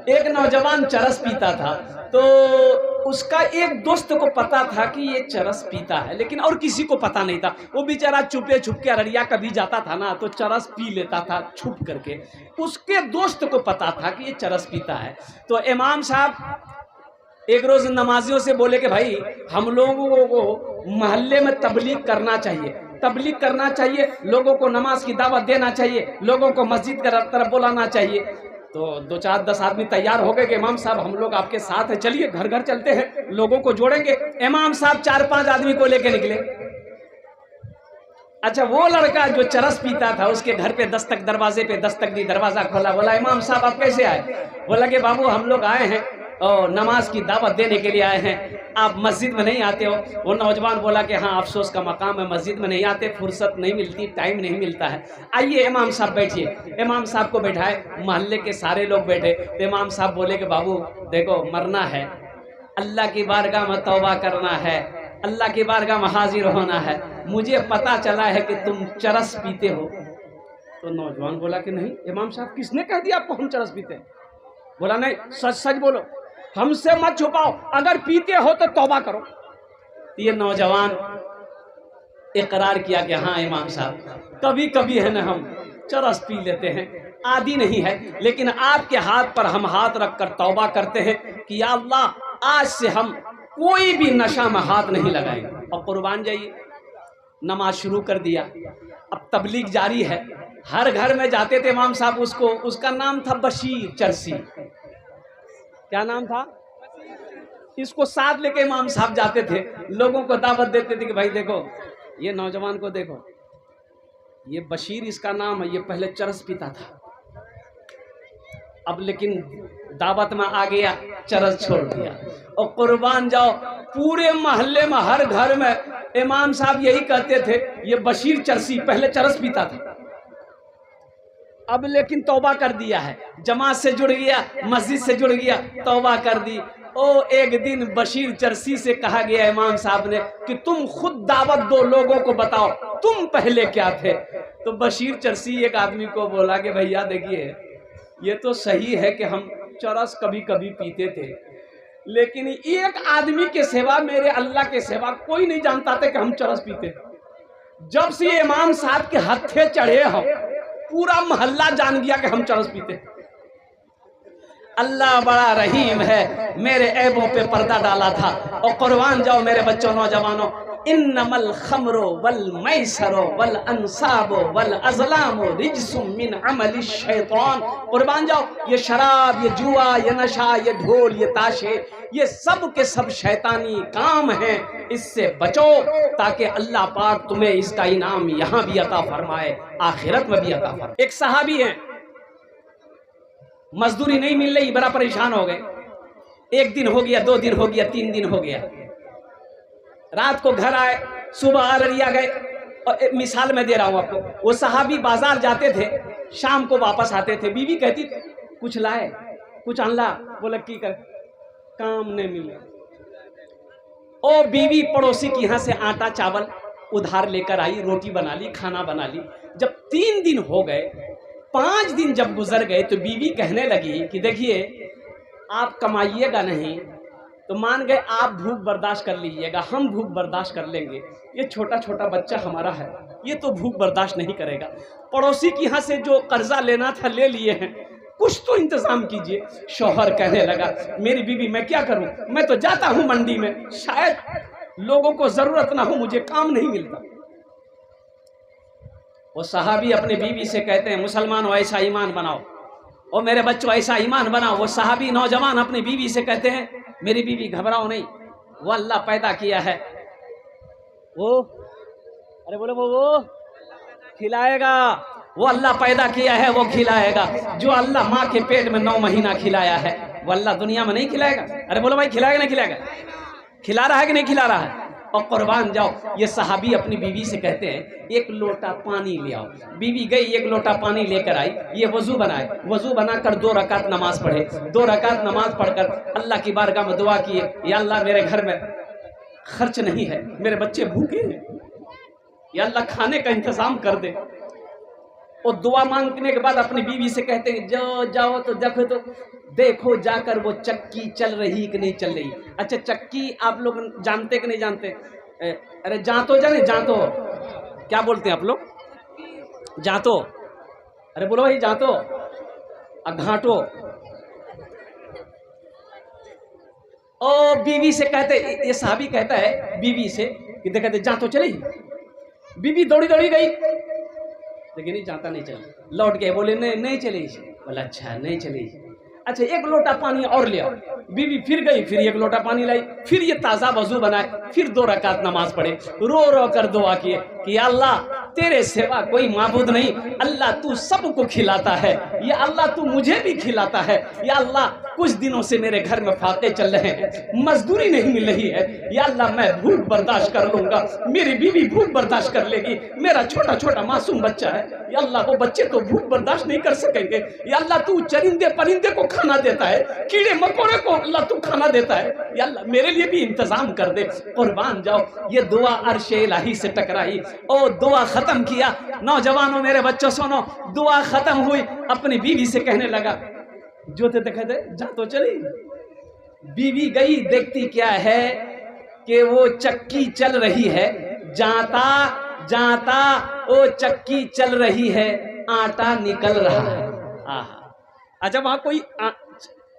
ایک نوجوان چرس پیتا تھا، تو اس کا ایک دوست کو پتا تھا کہ یہ چرس پیتا ہے، لیکن اور کسی کو پتا نہیں تھا۔ وہ بیچارہ چھپے چھپ کے ارریا کبھی جاتا تھا نا تو چرس پی لیتا تھا چھپ کر کے۔ اس کے دوست کو پتا تھا کہ یہ چرس پیتا ہے، تو امام صاحب ایک روز نمازیوں سے بولے کہ بھائی ہم لوگوں کو محلے میں تبلیغ کرنا چاہیے، تبلیغ کرنا چاہیے، لوگوں کو نماز کی دعوت دینا چاہیے، لوگوں کو مسجد کی طرف بلانا چاہیے۔ تو 2-4-10 آدمی تیار ہو گئے کہ امام صاحب ہم لوگ آپ کے ساتھ ہیں، چلیے گھر گھر چلتے ہیں، لوگوں کو جوڑیں گے۔ امام صاحب 4-5 آدمی کو لے کے نکلے۔ اچھا وہ لڑکا جو چرس پیتا تھا اس کے گھر پہ دستک، دروازے پہ دستک دی، دروازہ کھولا، بولا امام صاحب آپ کیسے آئے؟ بولا کہ بابو ہم لوگ آئے ہیں اور نماز کی دعوت دینے کے لیے آئے ہیں، آپ مسجد میں نہیں آتے ہو؟ وہ نوجوان بولا کہ ہاں افسوس کا مقام ہے، مسجد میں نہیں آتے، فرصت نہیں ملتی، ٹائم نہیں ملتا ہے۔ آئیے امام صاحب بیٹھیے۔ امام صاحب کو بیٹھائے، محلے کے سارے لوگ بیٹھے، تو امام صاحب بولے کہ بابو دیکھو مرنا ہے، اللہ کی بارگاہ میں توبہ کرنا ہے، اللہ کی بارگاہ میں حاضر ہونا ہے، مجھے پتا چلا ہے کہ تم چرس پیتے ہو۔ تو نوجوان بولا کہ نہیں امام صاحب کس نے کہہ دیا آپ کو ہم چرس پیتے ہیں؟ بولا نہیں سچ سچ بولو، ہم سے مت چھپاؤ، اگر پیتے ہو تو توبہ کرو۔ یہ نوجوان اقرار کیا کہ ہاں امام صاحب کبھی کبھی ہے نا ہم چرس پی لیتے ہیں، عادی نہیں ہے، لیکن آپ کے ہاتھ پر ہم ہاتھ رکھ کر توبہ کرتے ہیں کہ یا اللہ آج سے ہم کوئی بھی نشہ میں ہاتھ نہیں لگائیں گے۔ اور قربان جائیے نماز شروع کر دیا، اب تبلیغ جاری ہے، ہر گھر میں جاتے تھے امام صاحب، اس کا نام تھا بشیر چرسی۔ کیا نام تھا؟ اس کو ساتھ لے کے امام صاحب جاتے تھے، لوگوں کو دعوت دیتے تھے کہ بھائی دیکھو یہ نوجوان کو دیکھو، یہ بشیر اس کا نام ہے، یہ پہلے چرس پیتا تھا، اب لیکن دعوت میں آ گیا، چرس چھوڑ دیا۔ اور قربان جاؤ پورے محلے میں ہر گھر میں امام صاحب یہی کہتے تھے یہ بشیر چرسی پہلے چرس پیتا تھا، اب لیکن توبہ کر دیا ہے، جماعت سے جڑ گیا، مسجد سے جڑ گیا، توبہ کر دی۔ ایک دن بشیر چرسی سے کہا گیا امام صاحب نے کہ تم خود دعوت دو، لوگوں کو بتاؤ تم پہلے کیا تھے۔ تو بشیر چرسی ایک آدمی کو بولا کہ بھیا دیکھیے یہ تو صحیح ہے کہ ہم چرس کبھی کبھی پیتے تھے، لیکن ایک آدمی کے سوا میرے اللہ کے سوا کوئی نہیں جانتا تھا کہ ہم چرس پیتے۔ جب سے یہ امام صاحب کے ہتھے چڑھے ہم پورا محلہ جان گیا کہ ہم چرس پیتے۔ اللہ بڑا رحیم ہے، میرے عیبوں پہ پردہ ڈالا تھا۔ اور قربان جاؤ میرے بچوں نوجوانوں، انما الخمر والمیسر والانصاب والازلام رجس من عمل الشیطان۔ قربان جاؤ یہ شراب، یہ جوا، یہ نشہ، یہ ڈھول، یہ تاشے، یہ سب کے سب شیطانی کام ہیں، اس سے بچو تاکہ اللہ پاک تمہیں اس کا انعام یہاں بھی عطا فرمائے، آخرت میں بھی عطا فرمائے۔ ایک صحابی ہیں، مزدوری نہیں مل رہی، بڑا پریشان ہو گئے، 1 دن ہو گیا، 2 دن ہو گیا، 3 دن ہو گیا، رات کو گھر آئے، صبح ارریا گئے۔ اور مثال میں دے رہا ہوں آپ کو، وہ صحابی بازار جاتے تھے، شام کو واپس آتے تھے، بیوی کہتی تھی کچھ لائے کچھ انلا، بولا کی کر کام نہیں ملے۔ اور بیوی پڑوسی کی یہاں سے آٹا چاول ادھار لے کر آئی، روٹی بنا لی، کھانا بنا لی۔ جب 3 دن ہو گئے، 5 دن جب گزر گئے تو بیوی کہنے لگی کہ دیکھیے آپ کمائیے گا نہیں تو مان گئے آپ بھوک برداشت کر لیجئے گا، ہم بھوک برداشت کر لیں گے، یہ چھوٹا چھوٹا بچہ ہمارا ہے، یہ تو بھوک برداشت نہیں کرے گا، پڑوسی کی یہاں سے جو قرضہ لینا تھا لے لیے ہیں، کچھ تو انتظام کیجئے۔ شوہر کہنے لگا میری بیوی میں کیا کروں، میں تو جاتا ہوں منڈی میں، شاید لوگوں کو ضرورت نہ ہو، مجھے کام نہیں ملتا۔ وہ صحابی اپنے بیوی سے کہتے ہیں مسلمان ہو ایسا ایمان بناؤ، اور میرے بچوں ایسا ایمان بناؤ۔ وہ صحابی نوجوان اپنی بیوی سے کہتے ہیں میری بیوی گھبراؤ نہیں، وہ اللہ پیدا کیا ہے، وہ ارے بولے وہ کھلائے گا، وہ اللہ پیدا کیا ہے وہ کھلائے گا۔ جو اللہ ماں کے پیٹ میں 9 مہینہ کھلایا ہے وہ اللہ دنیا میں نہیں کھلائے گا؟ ارے بولو بھائی کھلائے گا نہیں کھلائے گا؟ کھلا رہا ہے کہ نہیں کھلا رہا ہے؟ اور قربان جاؤ یہ صحابی اپنی بیوی سے کہتے ہیں 1 لوٹا پانی لے آؤ۔ بیوی گئی 1 لوٹا پانی لے کر آئی، یہ وضو بنائے، وضو بنا کر 2 رکعت نماز پڑھے، 2 رکعت نماز پڑھ کر اللہ کی بارگاہ میں دعا کیے، یا اللہ میرے گھر میں خرچ نہیں ہے، میرے بچے بھوکے ہیں، یا اللہ کھانے کا انتظام کر دے۔ اور دعا مانگنے کے بعد اپنی بیوی سے کہتے ہیں جاؤ تو دیکھو جا کر وہ چکی چل رہی کہ نہیں چل رہی. اچھا چکی آپ لوگ جانتے کہ نہیں جانتے؟ ارے جانتو جانے جانتو کیا بولتے ہیں آپ لوگ؟ جانتو. ارے بولو بھائی جانتو. گھانٹو. اور بیوی سے کہتے، یہ صحابی کہتا ہے بیوی سے کہ کہتے جانتو چلے. بیوی دوڑی دوڑی گئی لیکن نہیں جانتا نہیں چلی. لوٹ گئے بولے نہیں چلے. بولا اچھا نہیں چلے. اچھا ایک لوٹا پانی اور لیا. بیوی پھر گئی، پھر ایک لوٹا پانی لائی، پھر یہ تازہ وضو بنائے، پھر 2 رکعت نماز پڑھے، رو رو کر دعا کیے کہ یا اللہ تیرے سوا کوئی معبود نہیں. اللہ تو سب کو کھلاتا ہے، یا اللہ تو مجھے بھی کھلاتا ہے. یا اللہ کچھ دنوں سے میرے گھر میں فاقے چل رہے ہیں، مزدوری نہیں مل رہی ہے. یا اللہ میں بھوک برداشت کر لوں گا، میری بیوی بھوک برداشت کر لے گی، میرا چھوٹا چھوٹا معصوم بچہ ہے. یا اللہ وہ بچے تو بھوک برداشت نہیں کر سکیں گے. یا اللہ تو چرندے پرندے کو کھانا دیتا ہے، کیڑے مکوڑے کو اللہ تو کھانا دیتا ہے. یا اللہ میرے لیے بھی انتظام کر دے. قربان جاؤ. یہ دعا عرش الہی سے ٹکرائی اور دعا ختم کیا. نوجوانوں میرے بچوں سنو، دعا ختم ہوئی، اپنی بیوی سے کہنے لگا جو تے دیکھے تھے جا تو چلی. بیوی گئی، دیکھتی کیا ہے کہ وہ چکی چل رہی ہے. جاتا جاتا وہ چکی چل رہی ہے، آٹا نکل رہا ہے. اچھا وہاں کوئی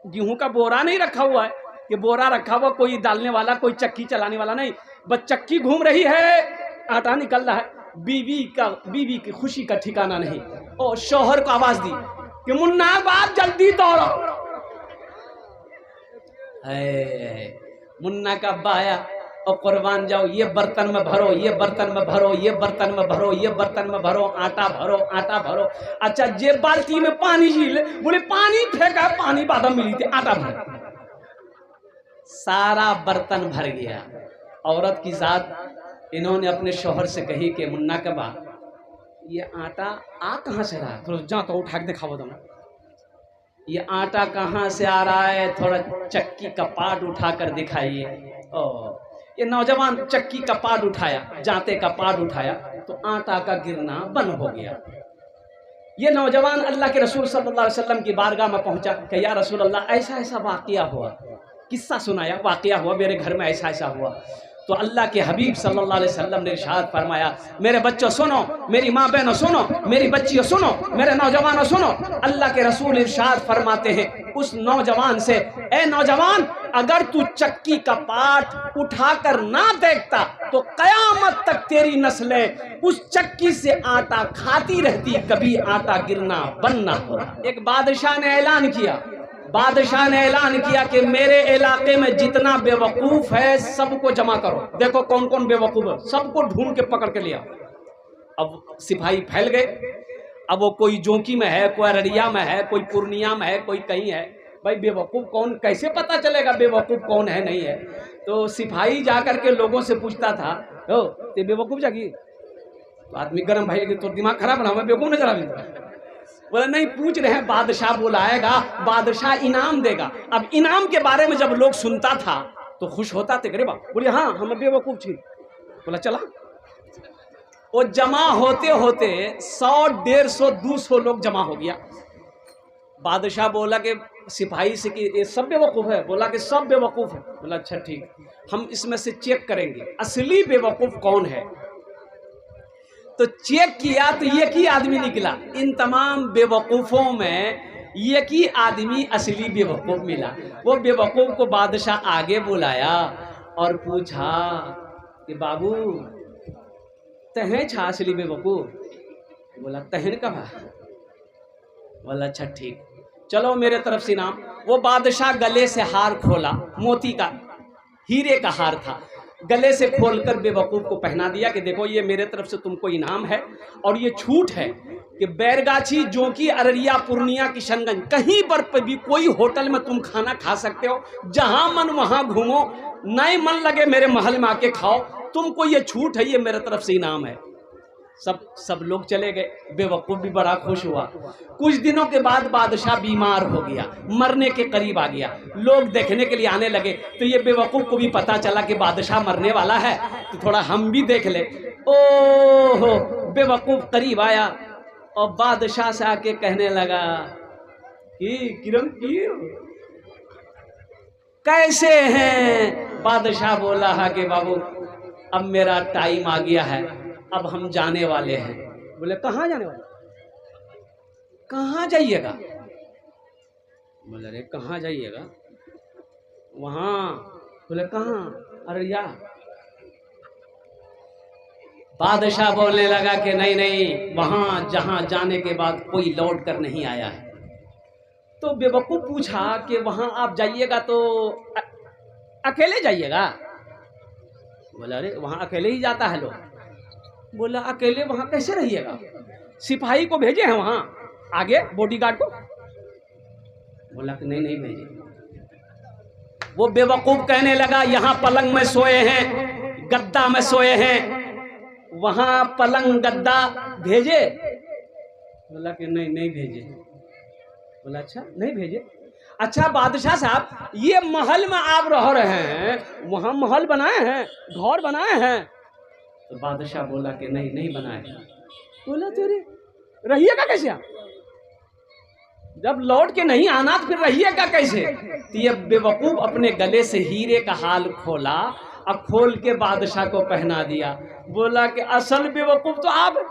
گیہوں کا بورا نہیں رکھا ہوا ہے کہ بورا رکھا ہوا کوئی ڈالنے والا، کوئی چکی چلانے والا نہیں، بس چکی گھوم رہی ہے، آٹا نکل رہا ہے. بیوی کی خوشی کا ٹھکانہ نہیں. اور شوہر کو آواز دی کہ منا بات جلدی دوڑو. منا کا ابا آیا اور قربان جاؤ یہ برتن میں بھرو، یہ برتن میں بھرو، یہ برتن میں بھرو، یہ برتن میں بھرو، آٹا بھرو، آٹا بھرو. اچھا یہ بالٹی میں پانی جھیل، بولے پانی پھینکا، پانی بادم ملی تھی، آٹا بھر. سارا برتن بھر گیا. عورت کی ذات انہوں نے اپنے شوہر سے کہی کہ منا کبا یہ آٹا کہاں سے رہا ہے؟ تھوڑا جا تو اٹھا کے دکھاؤ تم. یہ آٹا کہاں سے آ رہا ہے؟ تھوڑا چکی کا پاٹ اٹھا کر دکھائیے. یہ نوجوان چکی کا پاٹ اٹھایا، جانتے کا پاٹ اٹھایا تو آٹا کا گرنا بند ہو گیا. یہ نوجوان اللہ کے رسول صلی اللہ علیہ وسلم کی بارگاہ میں پہنچا کہ یا رسول اللہ ایسا ایسا واقعہ ہوا. قصہ سنایا، واقعہ ہوا میرے گھر میں ایسا ایسا ہوا. تو اللہ کے حبیب صلی اللہ علیہ وسلم نے ارشاد فرمایا میرے بچوں سنو، میری ماں بہنوں سنو، میری بچیوں سنو، میرے نوجوانوں سنو. اللہ کے رسول ارشاد فرماتے ہیں اس نوجوان سے، اے نوجوان اگر تو چکی کا پاٹ اٹھا کر نہ دیکھتا تو قیامت تک تیری نسلیں اس چکی سے آٹا کھاتی رہتی، کبھی آٹا گرنا بند نہ ہو. ایک بادشاہ نے اعلان کیا کہ میرے علاقے میں جتنا بے وقوف ہے سب کو جمع کرو. دیکھو کون کون بے وقوف ہے، سب کو ڈھونڈ کے پکڑ کے لیا. اب سپاہی پھیل گئے. اب وہ کوئی جونکی میں ہے، کوئی ارڑیا میں ہے، کوئی پورنیا میں ہے، کوئی کہیں ہے. بھائی بے وقوف کون، کیسے پتا چلے گا بے وقوف کون ہے نہیں ہے؟ تو سپاہی جا کر کے لوگوں سے پوچھتا تھا تے بے وقوف جاگی. تو آدمی گرم بھائی لگے تو دماغ خراب نہ ہو، میں بے وقوف نظر آ. بولے نہیں پوچھ رہے ہیں، بادشاہ بلائے گا، بادشاہ انعام دے گا. اب انعام کے بارے میں جب لوگ سنتا تھا تو خوش ہوتا تھے. گریبا بولے ہاں ہم بے وقوف تھی. بولا چلا. وہ جمع ہوتے ہوتے 100 150 200 لوگ جمع ہو گیا. بادشاہ بولا کہ سپاہی سے کہ یہ سب بے وقوف ہے. بولا کہ سب بے وقوف ہے. بولا اچھا ٹھیک، ہم اس میں سے چیک کریں گے اصلی بے وقوف کون ہے. تو چیک کیا تو ایک ہی آدمی نکلا. ان تمام بے وقوفوں میں ایک ہی آدمی اصلی بے وقوف ملا. وہ بے وقوف کو بادشاہ آگے بلایا اور پوچھا کہ بابو تہیں چھا اصلی بے وقوف؟ بولا تہن کا بھا. بولا اچھا ٹھیک چلو میرے طرف سے انعام. وہ بادشاہ گلے سے ہار کھولا، موتی کا ہیرے کا ہار تھا. گلے سے کھول کر بے وقوف کو پہنا دیا کہ دیکھو یہ میرے طرف سے تم کو انعام ہے. اور یہ چھوٹ ہے کہ بیرگاچھی، جونکی، ارریا، پورنیا، کشن گنج کہیں پر بھی کوئی ہوٹل میں تم کھانا کھا سکتے ہو، جہاں من وہاں گھومو، نئے من لگے میرے محل میں آ کے کھاؤ. تم کو یہ چھوٹ ہے، یہ میرے طرف سے انعام ہے. سب لوگ چلے گئے. بے وقوف بھی بڑا خوش ہوا. کچھ دنوں کے بعد بادشاہ بیمار ہو گیا، مرنے کے قریب آ گیا. لوگ دیکھنے کے لیے آنے لگے تو یہ بے وقوف کو بھی پتا چلا کہ بادشاہ مرنے والا ہے تو تھوڑا ہم بھی دیکھ لے. اوہ بے وقوف قریب آیا. اور بادشاہ سے آ کے کہنے لگا کہ کرم کی کیسے ہیں؟ بادشاہ بولا ہے کہ بابو اب میرا ٹائم آ گیا ہے، اب ہم جانے والے ہیں۔ بولے کہاں جانے والے؟ کہاں جائیے گا؟ بولے ارے کہاں جائیے گا؟ وہاں۔ بولے کہاں؟ اریا۔ بادشاہ بولنے لگا کہ نہیں نہیں، وہاں جہاں جانے کے بعد کوئی لوٹ کر نہیں آیا ہے۔ تو بے وقوف پوچھا کہ وہاں آپ جائیے گا تو اکیلے جائیے گا؟ بولا ارے وہاں اکیلے ہی جاتا ہے لوگ۔ بولا اکیلے وہاں کیسے رہیے گا؟ سپاہی کو بھیجے ہیں وہاں آگے، باڈی گارڈ کو؟ بولا کہ نہیں نہیں بھیجے۔ وہ بے وقوف کہنے لگا یہاں پلنگ میں سوئے ہیں، گدا میں سوئے ہیں، وہاں پلنگ گدا بھیجے؟ بولا کہ نہیں نہیں بھیجے۔ بولا اچھا نہیں بھیجے؟ اچھا بادشاہ صاحب یہ محل میں آپ رہ رہے ہیں، وہاں محل بنائے ہیں، گھر بنائے ہیں؟ تو بادشاہ بولا کہ نہیں نہیں بنائے۔ بولا تیرے رہیے گا کیسے آپ؟ جب لوٹ کے نہیں آنا تو پھر رہیے گا کیسے؟ تو یہ بے وقوف اپنے گلے سے ہیرے کا حال کھولا، اب کھول کے بادشاہ کو پہنا دیا۔ بولا کہ اصل بے وقوف تو آپ ہیں،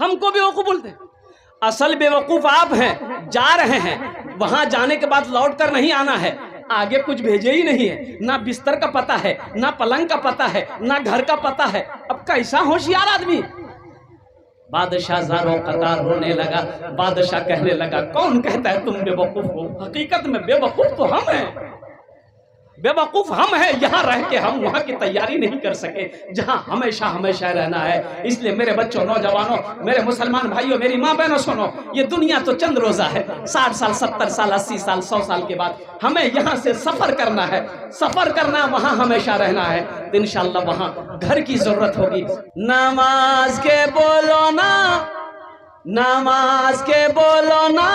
ہم کو بے وقوف بولتے ہیں۔ اصل بے وقوف آپ ہیں، جا رہے ہیں، وہاں جانے کے بعد لوٹ کر نہیں آنا ہے، آگے کچھ بھیجے ہی نہیں ہے، نہ بستر کا پتہ ہے، نہ پلنگ کا پتہ ہے، نہ گھر کا پتہ ہے، اب کیسا ہوشیار آدمی؟ بادشاہ زاروں قطار ہونے لگا۔ بادشاہ کہنے لگا کون کہتا ہے تم بے وقوف ہو؟ حقیقت میں بے وقوف تو ہم ہیں، بے وقوف ہم ہیں، یہاں رہ کے ہم وہاں کی تیاری نہیں کر سکے جہاں ہمیشہ ہمیشہ رہنا ہے۔ اس لیے میرے بچوں، نوجوانوں، میرے مسلمان بھائیوں، میری ماں بہنوں سنو، یہ دنیا تو چند روزہ ہے، 60 سال 70 سال 80 سال 100 سال کے بعد ہمیں یہاں سے سفر کرنا ہے، سفر کرنا، وہاں ہمیشہ رہنا ہے، تو انشاءاللہ وہاں گھر کی ضرورت ہوگی۔ نماز کے بولو نا، نماز کے بولو نا،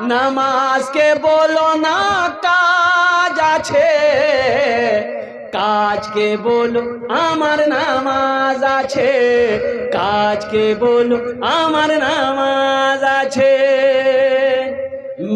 نماز کے بولو نا কাজ আছে, কাজকে বলো আমার নামাজ আছে, কাজকে বলো আমার নামাজ আছে।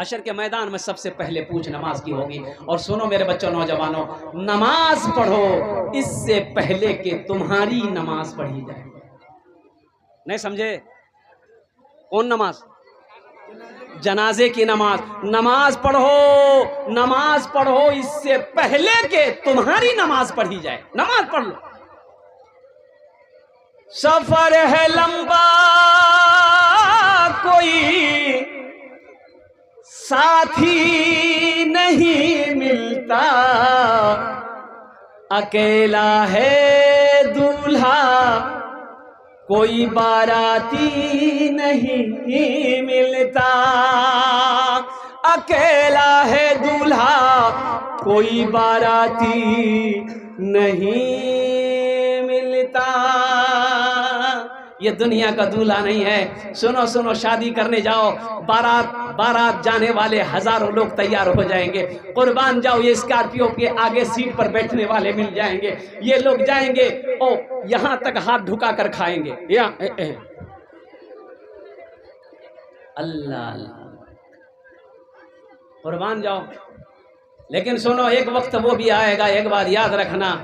حشر کے میدان میں سب سے پہلے پوچھ نماز کی ہوگی. اور سنو میرے بچوں نوجوانوں، نماز پڑھو اس سے پہلے کہ تمہاری نماز پڑھی جائے. نہیں سمجھے؟ کون نماز؟ جنازے کی نماز. نماز پڑھو اس سے پہلے کہ تمہاری نماز پڑھی جائے. نماز پڑھ لو. سفر ہے لمبا کوئی ساتھی نہیں ملتا، اکیلا ہے دولہا کوئی باراتی نہیں ملتا. اکیلا ہے دولہا کوئی باراتی نہیں ملتا. یہ دنیا کا دولہا نہیں ہے. سنو شادی کرنے جاؤ، بارات جانے والے ہزاروں لوگ تیار ہو جائیں گے. قربان جاؤ، یہ اسکارپیو کے آگے سیٹ پر بیٹھنے والے مل جائیں گے. یہ لوگ جائیں گے یہاں تک ہاتھ ڈھکا کر کھائیں گے. اللہ قربان جاؤ. لیکن سنو، ایک وقت وہ بھی آئے گا، ایک بار یاد رکھنا،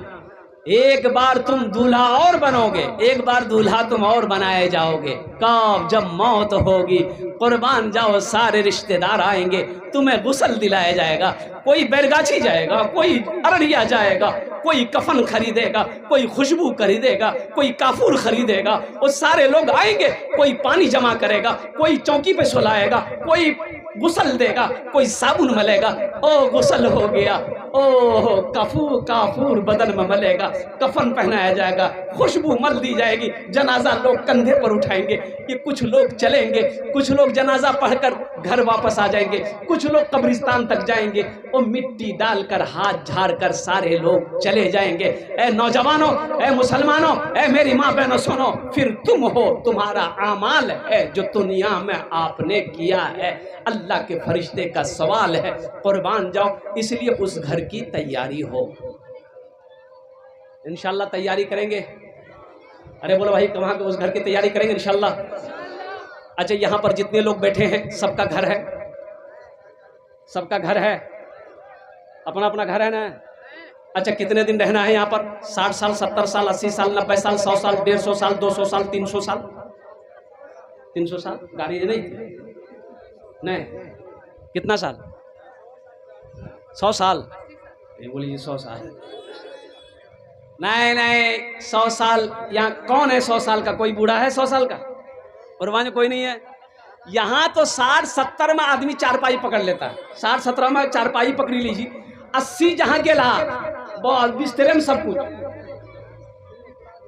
ایک بار تم دولہا اور بنو گے، ایک بار دولہا تم اور بنائے جاؤ گے. کب؟ جب موت ہوگی. قربان جاؤ، سارے رشتہ دار آئیں گے، تمہیں غسل دلایا جائے گا. کوئی بیرگاچی جائے گا، کوئی ارڑیا جائے گا، کوئی کفن خریدے گا، کوئی خوشبو خریدے گا، کوئی کافور خریدے گا. وہ سارے لوگ آئیں گے، کوئی پانی جمع کرے گا، کوئی چوکی پہ سلائے گا، کوئی غسل دے گا، کوئی صابن ملے گا. غسل ہو گیا. کافور بدن میں ملے گا، کفن پہنایا جائے گا، خوشبو مل دی جائے گی. جنازہ لوگ کندھے پر اٹھائیں گے. یہ کچھ لوگ چلیں گے، کچھ لوگ جنازہ پڑھ کر گھر واپس آ جائیں گے، کچھ لوگ قبرستان تک جائیں گے. مٹی ڈال کر ہاتھ جھاڑ کر سارے لوگ چلے جائیں گے. اے نوجوانوں، اے مسلمانوں، اے میری ماں بہنوں، سنو، پھر تم ہو، تمہارا اعمال ہے جو دنیا میں آپ نے کیا ہے. اللہ کے فرشتے کا سوال ہے. قربان جاؤ، اس لیے اس گھر کی تیاری ہو. انشاءاللہ تیاری کریں گے. ارے بولو بھائی، کہاں کہ اس گھر کی تیاری کریں گے انشاءاللہ. اچھا، یہاں پر جتنے لوگ بیٹھے ہیں سب کا گھر ہے؟ سب کا گھر ہے؟ اپنا اپنا گھر ہے نا؟ اچھا، کتنے دن رہنا ہے یہاں پر؟ 60 سال، 70 سال، 80 سال، 90 سال، 100 سال، 150 سال، 200 سال، 300 سال؟ 300 سال گاڑی نہیں کتنا سال؟ 100 سال. بولیے 100 سال. نہیں 100 سال. یہاں کون ہے 100 سال کا؟ کوئی بوڑھا ہے 100 سال کا؟ قربان کوئی نہیں ہے. یہاں تو 60-70 میں آدمی چارپائی پکڑ لیتا ہے. 60-70 میں چارپائی پکڑی لیجیے. 80 جہاں کے لا بہت بسترے میں سب کچھ.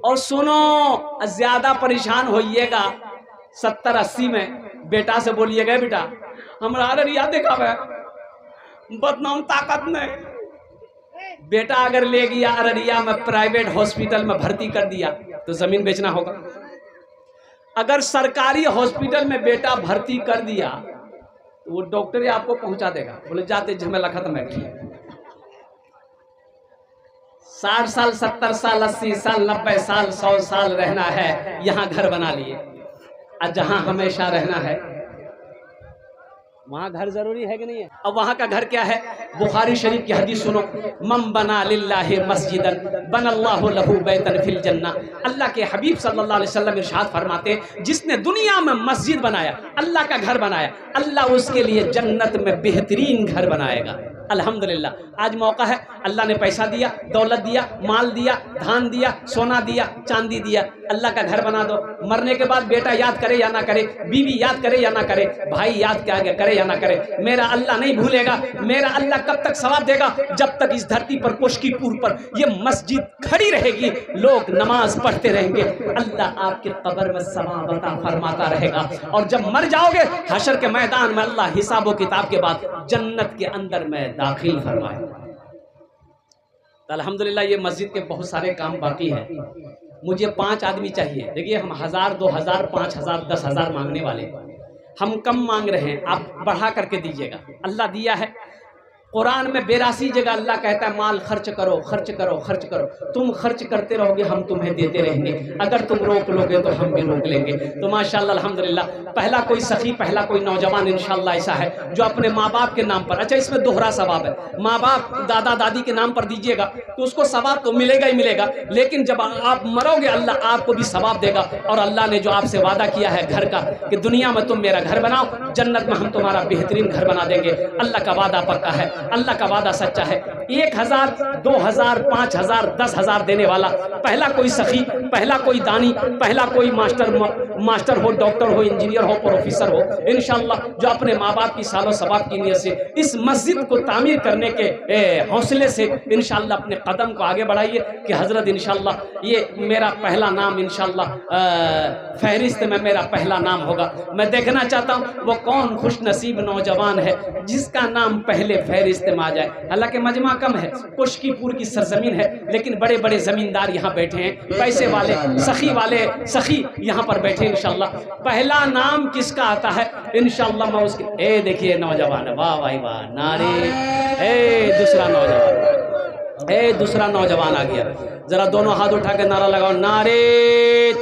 اور سنو، زیادہ پریشان ہوئیے گا 70-80 میں. بیٹا سے بولیے گا، بیٹا ہمارا ارڑیا دیکھا ہے، بدنام طاقت نہیں. بیٹا اگر لے گیا ارڑیا میں پرائیویٹ ہاسپٹل میں بھرتی کر دیا تو زمین بیچنا ہوگا. اگر سرکاری ہاسپٹل میں بیٹا بھرتی کر دیا تو وہ ڈاکٹر آپ کو پہنچا دے گا، بولے جاتے جھمیلہ ختم ہے. 60 سال، 70 سال، 80 سال، 90 سال، 100 سال رہنا ہے. یہاں گھر بنا لیے. اور جہاں ہمیشہ رہنا ہے وہاں گھر ضروری ہے کہ نہیں ہے؟ اب وہاں کا گھر کیا ہے؟ بخاری شریف کی حدیث سنو، من بنا للہ مسجدا بنا اللہ لہ بیتا فی الجنہ. اللہ کے حبیب صلی اللہ علیہ وسلم ارشاد فرماتے ہیں، جس نے دنیا میں مسجد بنایا، اللہ کا گھر بنایا، اللہ اس کے لیے جنت میں بہترین گھر بنائے گا. الحمدللہ آج موقع ہے، اللہ نے پیسہ دیا، دولت دیا، مال دیا، دھان دیا، سونا دیا، چاندی دیا. اللہ کا گھر بنا دو. مرنے کے بعد بیٹا یاد کرے یا نہ کرے، بیوی یاد کرے یا نہ کرے، بھائی یاد کرے یا نہ کرے، میرا اللہ نہیں بھولے گا. میرا اللہ کب تک ثواب دے گا؟ جب تک اس دھرتی پر کوشکی پور پر یہ مسجد کھڑی رہے گی، لوگ نماز پڑھتے رہیں گے. اللہ آپ کی قبر میں ثواب عطا فرماتا رہے گا. اور جب مر جاؤ گے حشر کے میدان میں اللہ حساب و کتاب کے بعد جنت کے اندر میں داخل فرمائے. الحمدللہ یہ مسجد کے بہت سارے کام باقی ہیں. مجھے 5 آدمی چاہیے. دیکھیے ہم 1000 2000 5000 10,000 مانگنے والے، ہم کم مانگ رہے ہیں، آپ بڑھا کر کے دیجیے گا. اللہ دیا ہے قرآن میں 82 جگہ اللہ کہتا ہے مال خرچ کرو خرچ کرو خرچ کرو. تم خرچ کرتے رہو گے ہم تمہیں دیتے رہیں گے، اگر تم روک لو گے تو ہم بھی روک لیں گے. تو ماشاءاللہ الحمدللہ پہلا کوئی سخی، پہلا کوئی نوجوان انشاءاللہ ایسا ہے جو اپنے ماں باپ کے نام پر، اچھا اس میں دوہرا ثواب ہے، ماں باپ دادا دادی کے نام پر دیجئے گا تو اس کو ثواب تو ملے گا ہی ملے گا، لیکن جب آپ مرو گے اللہ آپ کو بھی ثواب دے گا. اور اللہ نے جو آپ سے وعدہ کیا ہے گھر کا کہ دنیا میں تم میرا گھر بناؤ، جنت میں ہم تمہارا بہترین گھر بنا دیں گے. اللہ کا وعدہ پکا ہے، اللہ کا وعدہ سچا ہے. 1000 2000 5000 10,000 دینے والا پہلا کوئی سخی، پہلا کوئی دانی، پہلا کوئی ماسٹر ہو، ڈاکٹر ہو، انجینئر ہو، پروفیسر ہو انشاءاللہ، جو اپنے ماں باپ کی سال و ثواب کی نیت سے اس مسجد کو تعمیر کرنے کے حوصلے سے انشاءاللہ اپنے قدم کو آگے بڑھائیے کہ حضرت انشاءاللہ یہ میرا پہلا نام انشاءاللہ فہرست میں میرا پہلا نام ہوگا. میں دیکھنا چاہتا ہوں وہ کون خوش نصیب نوجوان ہے جس کا نام پہلے فہرست میں آ جائے. حالانکہ مجمع کم ہے، کشکی پور کی سرزمین ہے، لیکن بڑے بڑے زمیندار یہاں بیٹھے ہیں، پیسے والے سخی یہاں پر بیٹھے ہیں انشاءاللہ. پہلا نام کس کا آتا ہے انشاءاللہ میں اس کے دیکھیے نوجوان ہے، واہ واہ واہ، نعرے دوسرا نوجوان آ گیا. ذرا دونوں ہاتھ اٹھا کے نعرہ لگاؤ، نعرے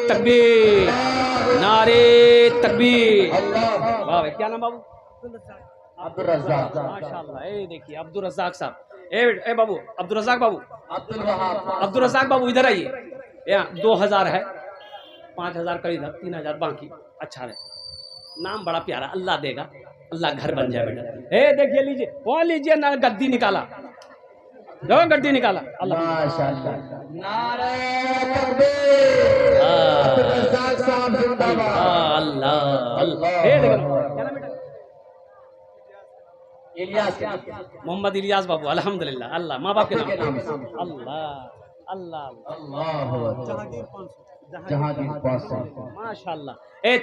تکبیر، نعرے تکبیر. واہ کیا نام بابو؟ عبدالرزاق. ماشاءاللہ. دیکھیے عبدالرزاق صاحب، اے بابو عبدالرزاق بابو، عبدالرزاق بابو ادھر آئیے. 2000 ہے، 5000 کا ادھر، 3000 باقی. اچھا ہے، نام بڑا پیارا، اللہ دے گا، اللہ گھر بن جائے بیٹا. دیکھیے لیجیے، وہ لیجیے نا، گدی نکالا، جو گدی نکالا. اللہ ماشاءاللہ. نعرہ تکبیر. عبدالرزاق صاحب زندہ باد. اللہ. کیا نام بیٹا؟ الیاس. محمد الیاس بابو. الحمدللہ. اللہ ماں باپ کے نام. اللہ اللہ جہانگیر پاسا. ماشاءاللہ.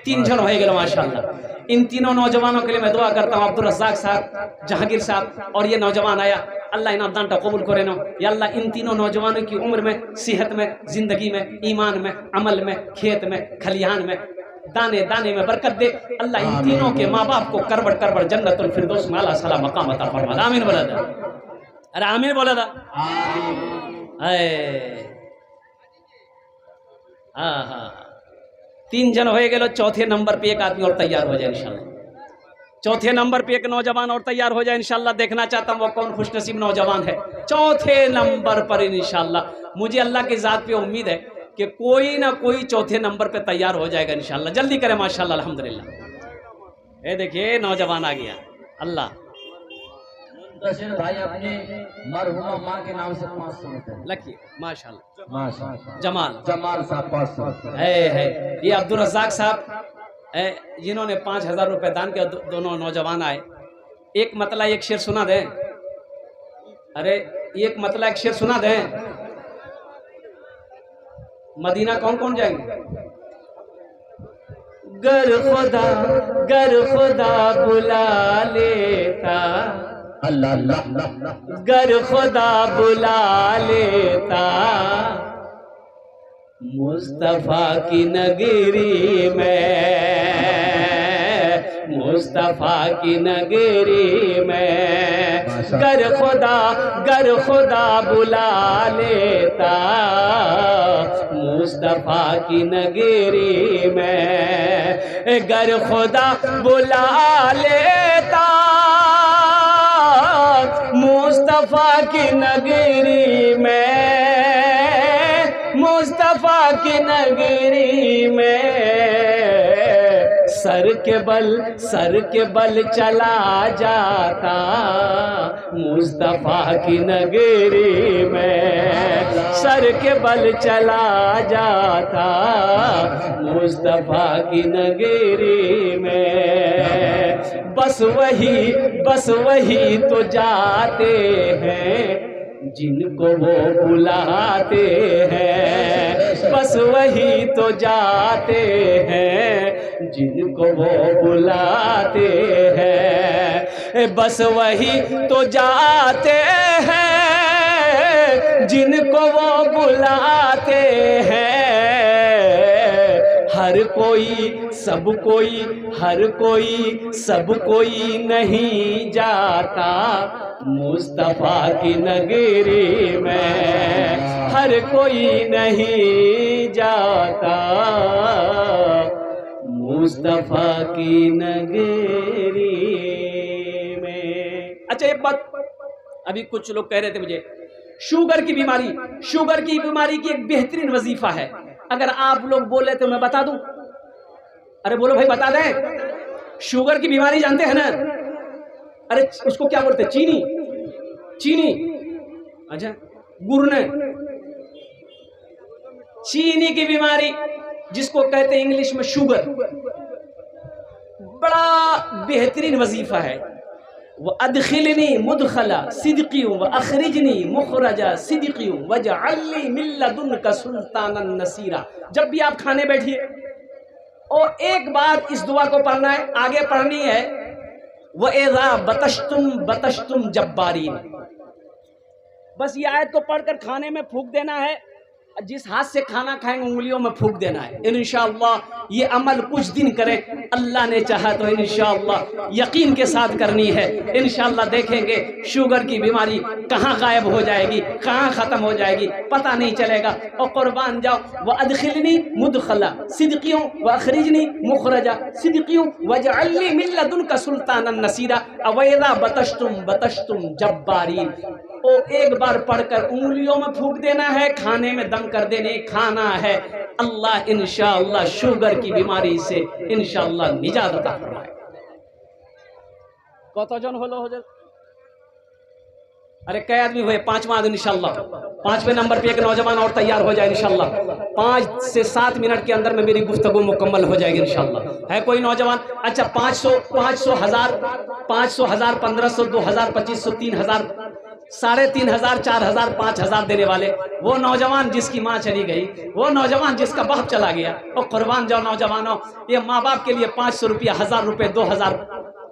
3 جن ہوئے گئے ماشاءاللہ. ان تینوں نوجوانوں کے لیے میں دعا کرتا ہوں، عبدالرزاق صاحب، جہانگیر صاحب اور یہ نوجوان آیا، اللہ انعام دانٹا قبول کرے نو. یا اللہ ان تینوں نوجوانوں کی عمر میں، صحت میں، زندگی میں، ایمان میں، عمل میں، کھیت میں، کھلیان میں، دانے دانے میں برکت دے. اللہ ان تینوں کے ماں باپ کو کربڑ کربڑ جنت الفردوس میں اعلیٰ صلاح مقام عطا فرما. آمین بولا تھا. ارے آمین بولا تھا. ہاں 3 جن ہوئے گے لو. چوتھے نمبر پہ ایک آدمی اور تیار ہو جائے انشاءاللہ. چوتھے نمبر پہ ایک نوجوان اور تیار ہو جائے انشاءاللہ. دیکھنا چاہتا ہوں وہ کون خوش نصیب نوجوان ہے چوتھے نمبر پر انشاءاللہ. مجھے اللہ کی ذات پہ امید ہے کہ کوئی نہ کوئی چوتھے نمبر پہ تیار ہو جائے گا انشاءاللہ. جلدی کریں ماشاءاللہ الحمدللہ. دیکھیے نوجوان آ گیا. اللہ منتشر بھائی اپنے مرحومہ ماں کے نام سے 500 روپے. لکھیے ماشاءاللہ. ماشاءاللہ. جمال صاحب 500 روپے. ہے یہ عبدالرزاق صاحب جنہوں نے 5000 روپے دان کیا. دونوں نوجوان آئے. ایک مطلع ایک شعر سنا دیں. ارے ایک مطلع ایک شعر سنا دیں. مدینہ کون کون جائیں گے؟ گر خدا بلا لیتا، اللہ اللہ. گر خدا بلا لیتا مصطفیٰ کی نگری میں، مصطفیٰ کی نگری میں. گر خدا بلا لیتا مصطفیٰ کی نگری میں. گر خدا بلا لیتا مصطفیٰ کی نگری میں، مصطفیٰ کی نگری میں. سر کے بل چلا جاتا مصطفیٰ کی نگری میں. سر کے بل چلا جاتا مصطفیٰ کی نگری میں. بس وہی تو جاتے ہیں جن کو وہ بلاتے ہیں. بس وہی تو جاتے ہیں جن کو وہ بلاتے ہیں. بس وہی تو جاتے ہیں جن کو وہ بلاتے ہیں. ہر کوئی سب کوئی، ہر کوئی سب کوئی نہیں جاتا مصطفیٰ کی نگری میں، ہر کوئی نہیں جاتا مصطفیٰ کی نگری میں۔ اچھا ایک بات ابھی کچھ لوگ کہہ رہے تھے مجھے، شوگر کی بیماری کی ایک بہترین وظیفہ ہے، اگر آپ لوگ بولے تو میں بتا دوں؟ ارے بولو بھائی بتا دیں۔ شوگر کی بیماری جانتے ہیں نا؟ ارے اس کو کیا بولتے ہیں؟ چینی، اچھا گرنے، چینی کی بیماری جس کو کہتے ہیں انگلش میں شوگر، بڑا بہترین وظیفہ ہے۔ وَأَدْخِلْنِي مُدْخَلَ صِدْقٍ وَأَخْرِجْنِي مُخْرَجَ صِدْقٍ وَاجْعَلْ لِي مِن لَّدُنْكَ سُلْطَانًا نَصِيرًا۔ جب بھی آپ کھانے بیٹھیے اور ایک بار اس دعا کو پڑھنا ہے، آگے پڑھنی ہے، وَإِذَا بَطَشْتُمْ بَطَشْتُمْ جَبَّارِينَ۔ بس یہ آیت کو پڑھ کر کھانے میں پھونک دینا ہے، جس ہاتھ سے کھانا کھائیں گے انگلیوں میں پھونک دینا ہے۔ انشاءاللہ یہ عمل کچھ دن کریں، اللہ نے چاہا تو انشاءاللہ یقین کے ساتھ کرنی ہے۔ انشاءاللہ دیکھیں گے شوگر کی بیماری کہاں غائب ہو جائے گی، کہاں ختم ہو جائے گی، پتہ نہیں چلے گا۔ اور قربان جاؤ، وَأَدْخِلْنِي مُدْخَلَ صِدْقٍ وَأَخْرِجْنِي مُخْرَجَ صِدْقٍ وَاجْعَلْ لِي مِن لَّدُنْكَ سُلْطَانًا نَصِيرًا۔ وَإِذَا بَطَشْتُمْ بَطَشْتُمْ جَبَّارِينَ۔ او ایک بار پڑھ کر انگلیوں میں پھونک دینا ہے، کھانے میں دم کر دینے کھانا ہے۔ اللہ انشاءاللہ شوگر کی بیماری سے انشاءاللہ نجات عطا فرمائے۔ কতজন হলো হুজুর؟ ارے کئی آدمی ہوئے؟ 5واں آدمی انشاءاللہ 5ویں نمبر پہ ایک نوجوان اور تیار ہو جائے انشاءاللہ۔ 5 سے 7 منٹ کے اندر میں میری گفتگو مکمل ہو جائے گی انشاءاللہ۔ ہے کوئی نوجوان؟ اچھا 500 1000 500 1000 1500 2000 2500 3000 3500 4000 5000 دینے والے، وہ نوجوان جس کی ماں چلی گئی، وہ نوجوان جس کا باپ چلا گیا، اور قربان جاؤ نوجوانوں، یہ ماں باپ کے لیے 500 روپیہ 1000 روپے 2000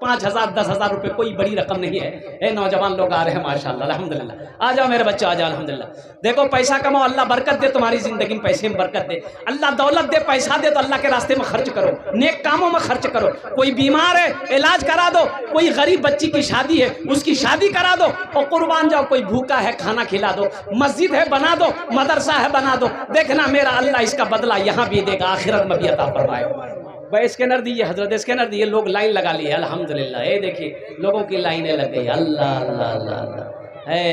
5000 10000 روپے کوئی بڑی رقم نہیں ہے۔ اے نوجوان لوگ آ رہے ہیں ماشاءاللہ الحمدللہ، آ جاؤ میرے بچے آ جاؤ الحمدللہ۔ دیکھو پیسہ کماؤ، اللہ برکت دے تمہاری زندگی میں، پیسے میں برکت دے، اللہ دولت دے، پیسہ دے تو اللہ کے راستے میں خرچ کرو، نیک کاموں میں خرچ کرو۔ کوئی بیمار ہے علاج کرا دو، کوئی غریب بچی کی شادی ہے اس کی شادی کرا دو، اور قربان جاؤ کوئی بھوکا ہے کھانا کھلا دو، مسجد ہے بنا دو، مدرسہ ہے بنا دو، دیکھنا میرا اللہ اس کا بدلہ یہاں بھی دے گا، آخرت میں بھی عطا فرمائے گا۔ بھائی اسکینر دیجیے حضرت، اسکینر دیجیے، لوگ لائن لگا لیے الحمدللہ، یہ دیکھیے لوگوں کی لائنیں لگ گئی۔ اللہ اللہ اللہ اللہ ہے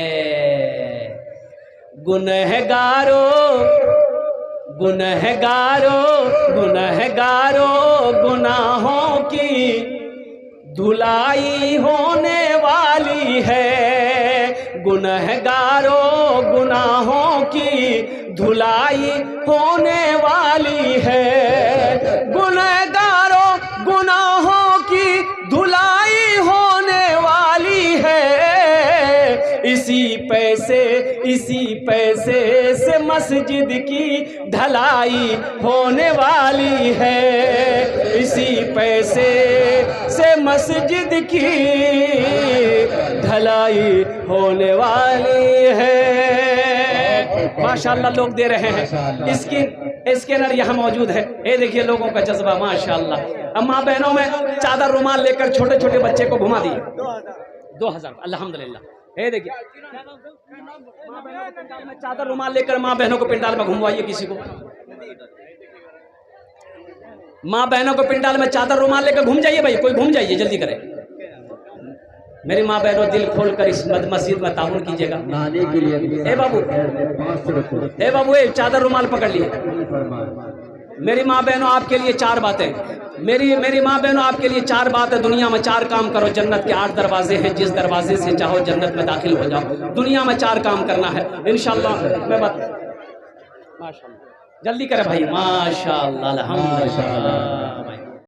گنہگارو گنہگارو گنہگارو گناہوں کی دھلائی ہونے والی ہے، گنہگارو گناہوں کی دھلائی ہونے والی ہے، گنہگارو گناہوں کی دھلائی ہونے والی ہے، اسی پیسے سے مسجد کی ڈھلائی ہونے والی ہے، اسی پیسے سے مسجد کی ڈھلائی ہونے والی ہے۔ ماشاءاللہ لوگ دے رہے ہیں، اسکینر یہاں موجود ہے، یہ دیکھیے لوگوں کا جذبہ ماشاءاللہ۔ اب ماں بہنوں میں چادر رومال لے کر چھوٹے چھوٹے بچے کو گھما دیے 2000 الحمدللہ، یہ دیکھیے ماں بہنوں کو پنڈال میں چادر رومال لے کر ماں بہنوں کو پنڈال میں گھموائیے، کسی کو ماں بہنوں کو پنڈال میں چادر رومال لے کر گھوم جائیے، بھائی کوئی گھوم جائیے جلدی کرے۔ میری ماں بہنوں دل کھول کر اس مسجد میں تعاون کیجیے گا۔ اے بابو اے چادر رومال پکڑ لیے۔ میری ماں بہنوں آپ کے لیے 4 باتیں، میری ماں بہنوں آپ کے لیے 4 باتیں، دنیا میں 4 کام کرو، جنت کے 8 دروازے ہیں، جس دروازے سے چاہو جنت میں داخل ہو جاؤ، دنیا میں 4 کام کرنا ہے انشاءاللہ۔ میں بات ماشاءاللہ جلدی کرے بھائی، ماشاءاللہ الحمدللہ۔